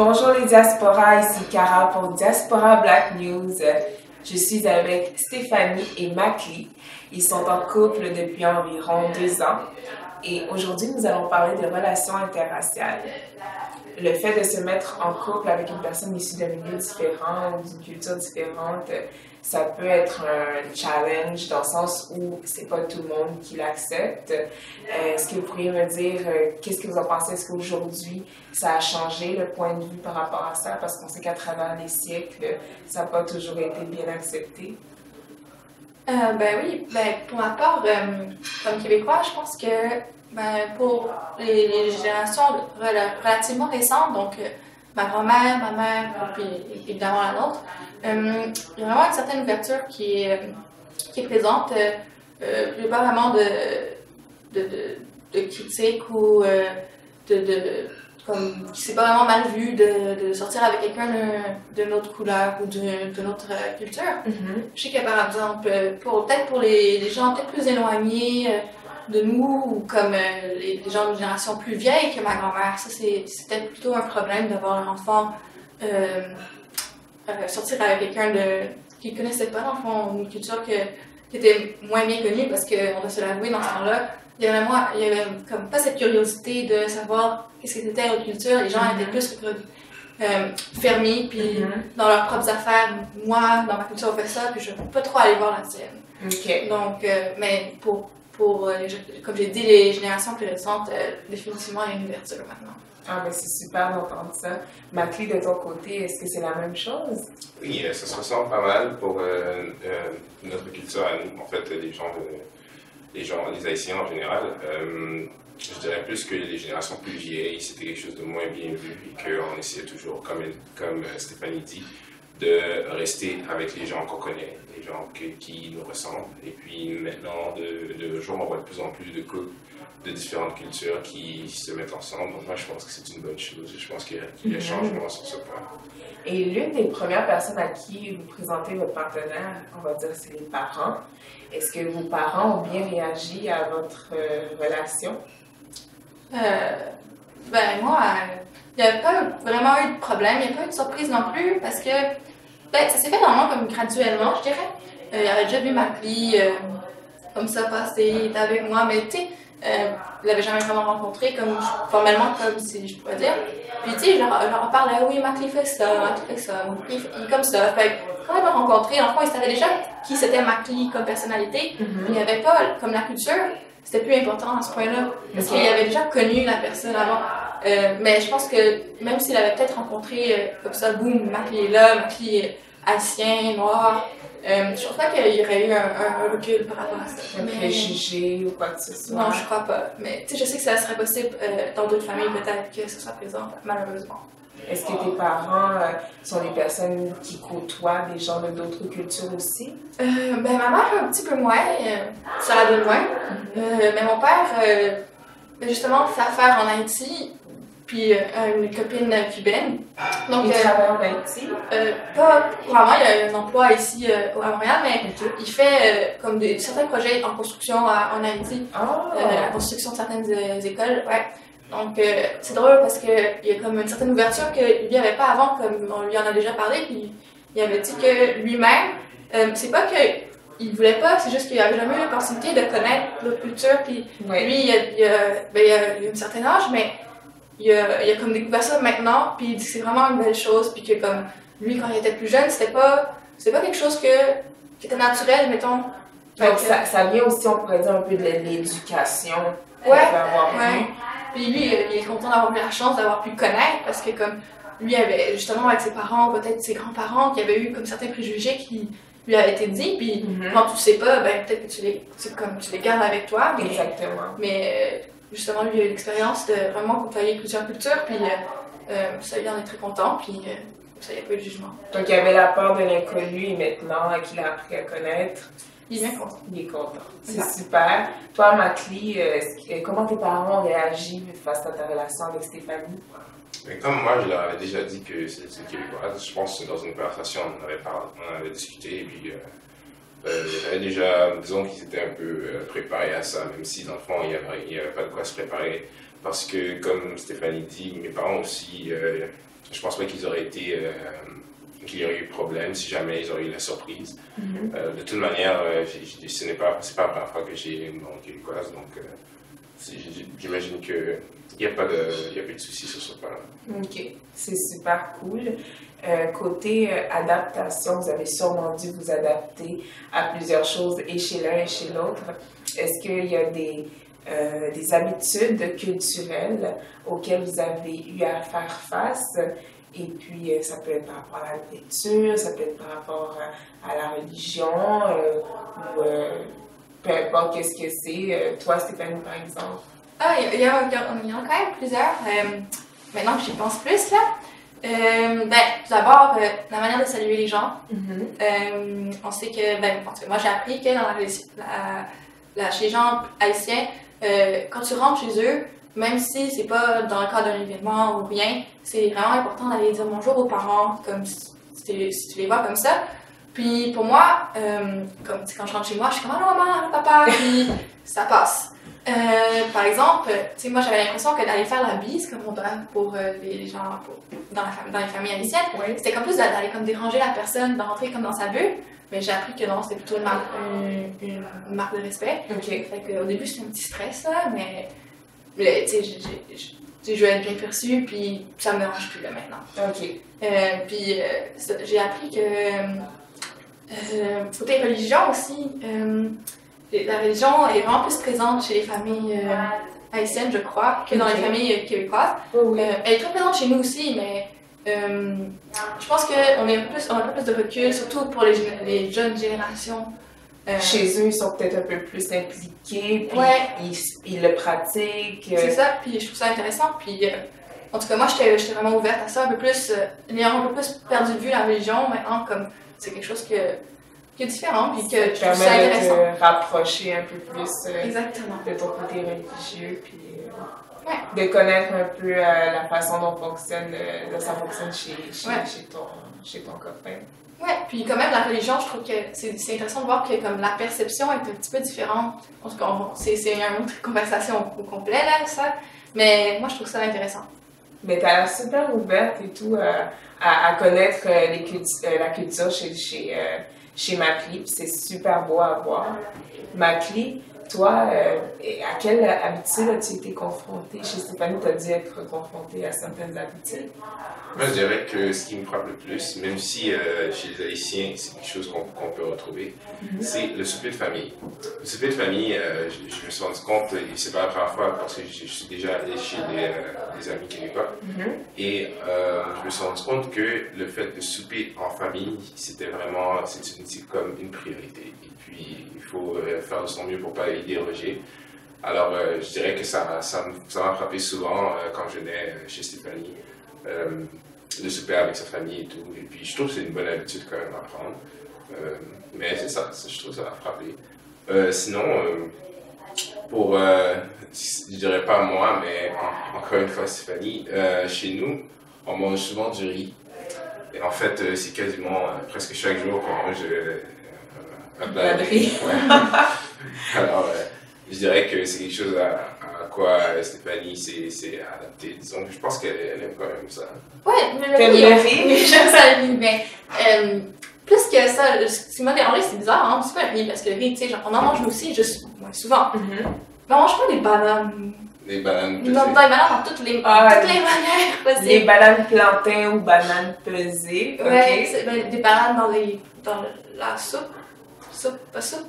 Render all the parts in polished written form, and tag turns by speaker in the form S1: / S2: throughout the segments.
S1: Bonjour les diasporas, ici Cara pour Diaspora Black News. Je suis avec Stéphanie et Makli. Ils sont en couple depuis environ 2 ans et aujourd'hui nous allons parler de relations interraciales. Le fait de se mettre en couple avec une personne issue d'un milieu différent ou d'une culture différente, ça peut être un challenge dans le sens où c'est pas tout le monde qui l'accepte. Est-ce que vous pourriez me dire qu'est-ce que vous en pensez? Est-ce qu'aujourd'hui ça a changé le point de vue par rapport à ça? Parce qu'on sait qu'à travers les siècles, ça n'a pas toujours été bien accepté.
S2: Oui, pour ma part, comme Québécois, je pense que pour les générations relativement récentes, donc ma grand-mère, ma mère, puis évidemment la nôtre, il y a vraiment une certaine ouverture qui est présente. Il n'y a pas vraiment de critique ou comme c'est pas vraiment mal vu de sortir avec quelqu'un d'une autre couleur ou d'une autre culture.
S1: Mm-hmm.
S2: Je sais que par exemple, peut-être pour les gens peut-être plus éloignés de nous ou comme les gens d'une génération plus vieille que ma grand-mère, ça c'était plutôt un problème d'avoir un enfant sortir avec quelqu'un qui ne connaissait pas, dans le fond, une culture qui était moins bien connue parce qu'on doit se l'avouer dans ce temps-là. Il y avait comme pas cette curiosité de savoir qu'est-ce que c'était l'autre culture. Les gens étaient plus fermés, puis dans leurs propres affaires. Moi, dans ma culture, on fait ça, puis je ne peux pas trop aller voir la tienne.
S1: Okay.
S2: Donc, mais comme j'ai dit, les générations plus récentes, définitivement, il y a une ouverture maintenant.
S1: Ah, mais c'est super d'entendre ça. Makli, de ton côté, est-ce que c'est la même chose?
S3: Oui, ça se ressent pas mal pour notre culture à nous. En fait, les Haïtiens en général, je dirais plus que les générations plus vieilles, c'était quelque chose de moins bien vu et qu'on essayait toujours, comme Stéphanie dit, de rester avec les gens qu'on connaît, les gens qui nous ressemblent. Et puis maintenant, de jour, on voit de plus en plus de couples de différentes cultures qui se mettent ensemble. Donc moi, je pense que c'est une bonne chose. Je pense qu'il y a changement sur ce point.
S1: Et l'une des premières personnes à qui vous présentez votre partenaire, on va dire, c'est les parents. Est-ce que vos parents ont bien réagi à votre relation?
S2: Moi, il n'y a pas vraiment eu de problème, il n'y a pas eu de surprise non plus, parce que ça s'est fait vraiment comme graduellement, je dirais. Il avait déjà vu Makli comme ça passer, il était avec moi, mais tu sais, je l'avais jamais vraiment rencontré formellement, comme si je pourrais dire. Puis tu sais, je leur parlais, oui, Makli fait ça, il est comme ça. Fait quand il m'a rencontré, en fond, il savait déjà qui c'était Makli comme personnalité, mais il n'y avait pas, comme la culture, c'était plus important à ce point-là, parce qu'il avait déjà connu la personne avant. Mais je pense que même s'il avait peut-être rencontré comme ça, boum, Makli est là, Makli est haïtien, noir, je crois pas qu'il y aurait eu un recul par rapport à ça.
S1: Un préjugé ou quoi que ce soit?
S2: Non, je crois pas. Mais tu sais, je sais que ça serait possible dans d'autres familles, peut-être que ce soit présent, malheureusement.
S1: Est-ce que tes parents sont des personnes qui côtoient des gens de d'autres cultures aussi?
S2: Ma mère, un petit peu moins, ça la donne moins. Mais mon père, justement, fait affaire en Haïti, puis une copine cubaine. Donc,
S1: il travaille en Haïti?
S2: Pas vraiment, il a un emploi ici à Montréal, mais il fait comme certains projets en construction en Haïti. La construction de certaines écoles, ouais. Donc, c'est drôle parce qu'il y a comme une certaine ouverture que lui avait pas avant, comme on lui en a déjà parlé, puis il avait dit que lui-même, c'est pas qu'il voulait pas, c'est juste qu'il avait jamais eu l'opportunité de connaître l'autre culture, puis lui, il a une certaine âge, mais il a comme découvert ça maintenant, puis il dit que c'est vraiment une belle chose, puis que comme lui, quand il était plus jeune, c'était pas quelque chose qui était naturel, mettons.
S1: Donc, ça vient aussi, on pourrait dire, un peu de l'éducation.
S2: Ouais. Puis lui, il est content d'avoir eu la chance d'avoir pu le connaître, parce que comme lui avait, justement, avec ses parents, peut-être ses grands-parents, qui avaient eu comme certains préjugés qui lui avaient été dit, puis quand tu sais pas, peut-être que tu les gardes avec toi. Mais,
S1: exactement.
S2: Mais justement, lui, il a eu l'expérience de vraiment côtoyer plusieurs cultures, puis ça, il en est très content, puis ça, il n'y a pas eu de jugement.
S1: Donc, il y avait la peur de l'inconnu, et maintenant qu'il a appris à connaître,
S2: il est bien content.
S1: Il est content. C'est super. Toi, Makli, comment tes parents ont réagi face à ta relation avec Stéphanie?
S3: Mais comme moi, je leur avais déjà dit que c'est québécoise, je pense que dans une conversation, on avait discuté, et puis j'avais déjà, disons qu'ils étaient un peu préparés à ça, même si dans le fond, il n'y avait pas de quoi se préparer. Parce que, comme Stéphanie dit, mes parents aussi, je pense pas qu'ils auraient été, qu'il y aurait eu problème si jamais ils auraient eu la surprise. De toute manière, ce n'est pas la première fois que j'ai une blonde québécoise, donc j'imagine qu'il n'y a pas de soucis sur ce point-là.
S1: OK, c'est super cool. Côté adaptation, vous avez sûrement dû vous adapter à plusieurs choses et chez l'un et chez l'autre. Est-ce qu'il y a des habitudes culturelles auxquelles vous avez eu à faire face? Et puis, ça peut être par rapport à la nourriture, ça peut être par rapport à la religion, ou peu importe qu'est-ce que c'est. Toi, Stéphanie, par exemple?
S2: Ah, il y en a quand même plusieurs. Maintenant que j'y pense plus, là. Tout d'abord, la manière de saluer les gens. On sait que, parce que moi j'ai appris que chez les gens haïtiens, quand tu rentres chez eux, même si c'est pas dans le cadre d'un événement ou rien, c'est vraiment important d'aller dire bonjour aux parents, comme si tu les vois comme ça. Puis pour moi, comme quand je rentre chez moi, je suis comme allô maman, allô papa, puis ça passe. Par exemple, moi j'avais l'impression que d'aller faire la bise, comme on donne pour les gens dans les familles haïtiennes, c'était comme plus d'aller comme déranger la personne, de rentrer comme dans sa bulle. Mais j'ai appris que non, c'était plutôt une marque de respect. Fait qu'au début c'était un petit stress là, mais je vais être bien perçue, puis ça me dérange plus là maintenant. Puis j'ai appris que côté religion aussi, la religion est vraiment plus présente chez les familles haïtiennes, je crois, que dans les familles québécoises. Elle est très présente chez nous aussi, mais je pense qu'on a un peu plus de recul, surtout pour les jeunes générations.
S1: Chez eux, ils sont peut-être un peu plus impliqués, puis ils le pratiquent.
S2: C'est ça, puis je trouve ça intéressant. Puis, en tout cas, moi, j'étais vraiment ouverte à ça, un peu plus, ayant un peu plus perdu de vue la religion. Maintenant, comme c'est quelque chose qui est différent, puis que je trouve ça intéressant.
S1: De te rapprocher un peu plus
S2: Exactement.
S1: de ton côté religieux, puis de connaître un peu la façon dont ça fonctionne chez ton copain.
S2: Ouais, puis quand même la religion, je trouve que c'est intéressant de voir que comme la perception est un petit peu différente. En tout cas, c'est une autre conversation au complet là, ça. Mais moi, je trouve ça intéressant.
S1: Mais t'as l'air super ouverte et tout à connaître la culture chez Makli, puis c'est super beau à voir. Makli, toi, à quelle habitude as-tu été confrontée? Chez Stéphanie, tu as dû être confrontée à certaines habitudes.
S3: Moi, je dirais que ce qui me frappe le plus, même si chez les Haïtiens, c'est quelque chose qu'on peut retrouver, c'est le souper de famille. Le souper de famille, je me suis rendu compte, et c'est pas la première fois, parce que je suis déjà allé chez des amis québécois, et je me suis rendu compte que le fait de souper en famille, c'est comme une priorité. Et puis, il faut faire de son mieux pour pas y déroger. Alors, je dirais que ça m'a frappé souvent quand je venais chez Stéphanie. De souper avec sa famille et tout. Et puis, je trouve que c'est une bonne habitude quand même à prendre. Mais c'est ça, je trouve ça a frappé. Sinon, je dirais pas moi, mais encore une fois, Stéphanie, chez nous, on mange souvent du riz. Et en fait, c'est quasiment presque chaque jour qu'on mange un plat de riz. Alors, je dirais que c'est quelque chose à quoi Stéphanie s'est adaptée. Disons, je pense qu'elle aime quand même ça.
S2: Ouais, le riz, j'aime ça le riz, mais plus que ça, ce qui m'a dérangé, c'est bizarre, hein, c'est pas le riz, parce que le riz, tu sais, genre, on en mange aussi, juste moins souvent. Mais on mange pas des bananes.
S3: Des bananes pesées.
S2: Non, des bananes dans toutes les manières possibles.
S1: Les bananes plantains ou bananes pesées.
S2: Ouais, des bananes dans la soupe. Pas soupe,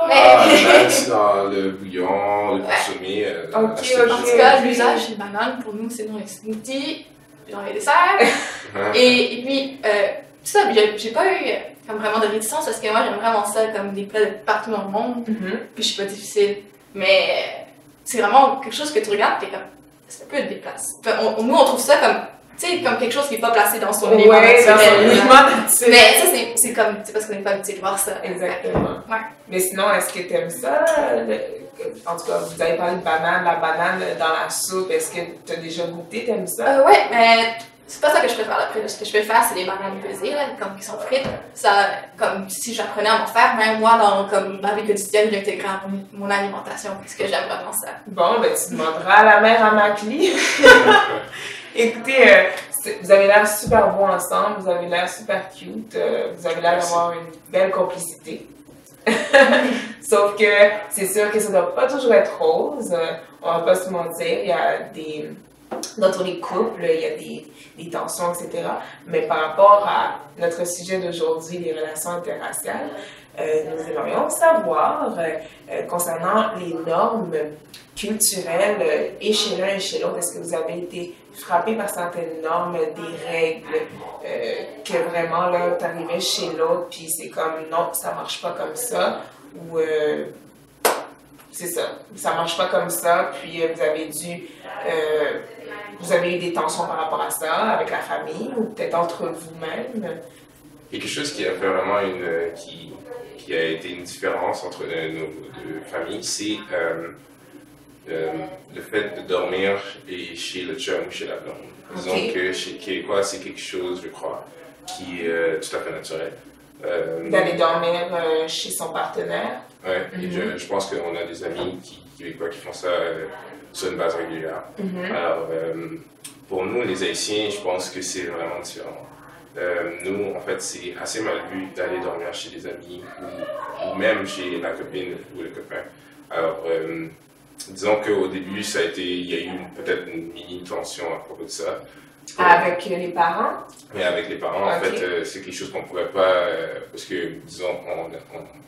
S2: mais...
S3: c'est dans le bouillon, le consommé.
S2: En tout cas, l'usage des bananes, pour nous, c'est dans les smoothies, dans les desserts. Et puis, tout ça, j'ai pas eu comme vraiment de réticence parce que moi, j'aime vraiment ça comme des plats de partout dans le monde. Puis je suis pas difficile. Mais c'est vraiment quelque chose que tu regardes, t'es comme, ça peut être déplacé. Nous, on trouve ça comme... Tu sais, comme quelque chose qui n'est pas placé dans son élément naturel. Mais ça, c'est comme, c'est parce qu'on n'est pas habitué de voir ça.
S1: Exactement. Mais sinon, est-ce que tu aimes ça? En tout cas, vous avez parlé de banane, la banane dans la soupe. Est-ce que tu as déjà goûté? T'aimes ça?
S2: Oui, mais c'est pas ça que je préfère. Après, ce que je préfère, c'est les bananes pesées, là, comme qui sont frites. Ça, comme si j'apprenais à m'en faire, même moi, dans ma vie quotidienne, j'intégrais à mon alimentation, parce que j'aime vraiment ça.
S1: Bon, ben tu demanderas à la mère à Makli. Écoutez, vous avez l'air super beau ensemble, vous avez l'air super cute, vous avez l'air d'avoir une belle complicité. Sauf que c'est sûr que ça ne doit pas toujours être rose, on va pas se mentir, il y a des... Dans tous les couples, il y a des tensions, etc. Mais par rapport à notre sujet d'aujourd'hui, les relations interraciales, nous aimerions savoir, concernant les normes culturelles et chez l'un et chez l'autre, est-ce que vous avez été frappé par certaines normes, des règles, que vraiment, là, t'arrivais chez l'autre, puis c'est comme, non, ça marche pas comme ça, ou c'est ça marche pas comme ça, puis vous avez eu des tensions par rapport à ça, avec la famille, ou peut-être entre vous-même?
S3: Quelque chose qui a fait vraiment qui a été une différence entre nos deux familles, c'est le fait de dormir chez le chum, chez la blonde. Disons que chez Québécois, c'est quelque chose, je crois, qui est tout à fait naturel.
S1: D'aller dormir chez son partenaire?
S3: Oui, je pense qu'on a des amis québécois qui font ça sur une base régulière. Alors, pour nous, les Haïtiens, je pense que c'est vraiment différent. Nous, en fait, c'est assez mal vu d'aller dormir chez des amis ou même chez la copine ou le copain. Alors, disons qu'au début, il y a eu peut-être une mini tension à propos de ça.
S1: Avec les parents?
S3: Mais avec les parents, en fait, c'est quelque chose qu'on ne pourrait pas, parce que, disons,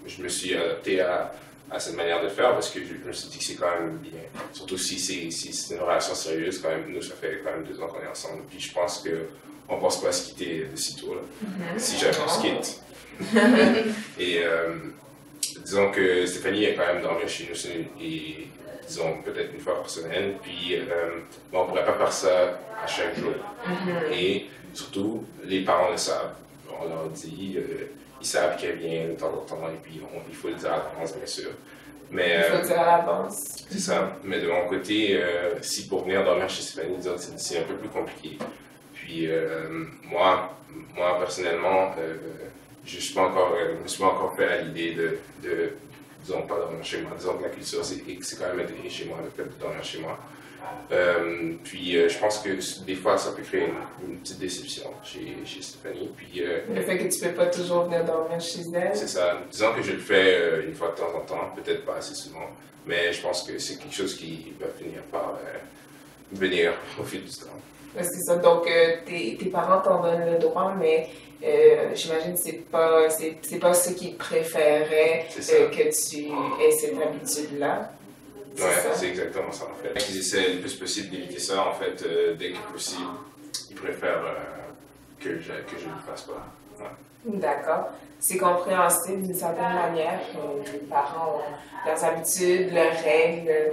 S3: je me suis adapté à cette manière de faire parce que je me suis dit que c'est quand même bien. Surtout si c'est une relation sérieuse, quand même, nous, ça fait quand même 2 ans qu'on est ensemble. Puis je pense qu'on ne pense pas à se quitter de sitôt, là, si jamais on se quitte. Et disons que Stéphanie est quand même dormi chez nous, et disons peut-être une fois par semaine. Puis on ne pourrait pas faire ça à chaque jour. Et surtout, les parents le savent. On leur dit, ils savent qu'elle vient de temps en temps, et puis il faut le dire à l'avance, bien sûr. Mais,
S1: il faut le dire à l'avance.
S3: C'est ça. Mais de mon côté, si pour venir dormir chez Stéphanie, disons, c'est un peu plus compliqué. Puis moi, personnellement, je ne me suis pas encore fait à l'idée de disons, pas dormir chez moi. Disons que la culture, c'est quand même intégré chez moi, le fait de dormir chez moi. Puis je pense que des fois, ça peut créer une petite déception chez Stéphanie. Puis,
S1: le fait que tu ne peux pas toujours venir dormir chez elle.
S3: C'est ça. Disons que je le fais une fois de temps en temps, peut-être pas assez souvent, mais je pense que c'est quelque chose qui va finir par venir au fil du temps.
S1: C'est ça. Donc, tes parents t'en donnent le droit, mais j'imagine que c'est pas ce qu'ils préféraient que tu aies cette habitude-là.
S3: Oui, c'est exactement ça, en fait. Ils essaient le plus possible d'éviter ça, en fait, dès que possible. Ils préfèrent que je ne le fasse pas. Ouais.
S1: D'accord. C'est compréhensible d'une certaine manière. Les parents ont leurs habitudes, leurs règles,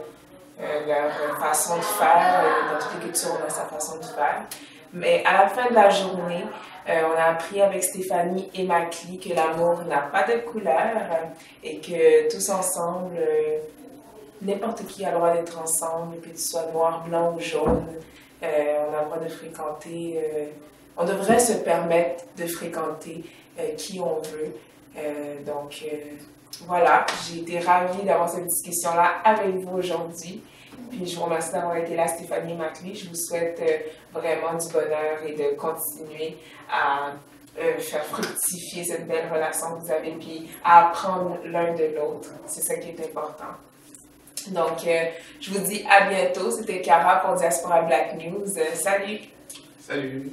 S1: leur façon de faire. Dans toutes les cultures, on a sa façon de faire. Mais à la fin de la journée, on a appris avec Stéphanie et Macli que l'amour n'a pas de couleur et que tous ensemble, n'importe qui a le droit d'être ensemble, que tu sois noir, blanc ou jaune. On a le droit de fréquenter, on devrait se permettre de fréquenter qui on veut. Donc, voilà, j'ai été ravie d'avoir cette discussion-là avec vous aujourd'hui. Puis je vous remercie d'avoir été là, Stéphanie et Macli. Je vous souhaite vraiment du bonheur et de continuer à faire fructifier cette belle relation que vous avez, puis à apprendre l'un de l'autre. C'est ça qui est important. Donc, je vous dis à bientôt. C'était Cara pour Diaspora Black News. Salut!
S3: Salut!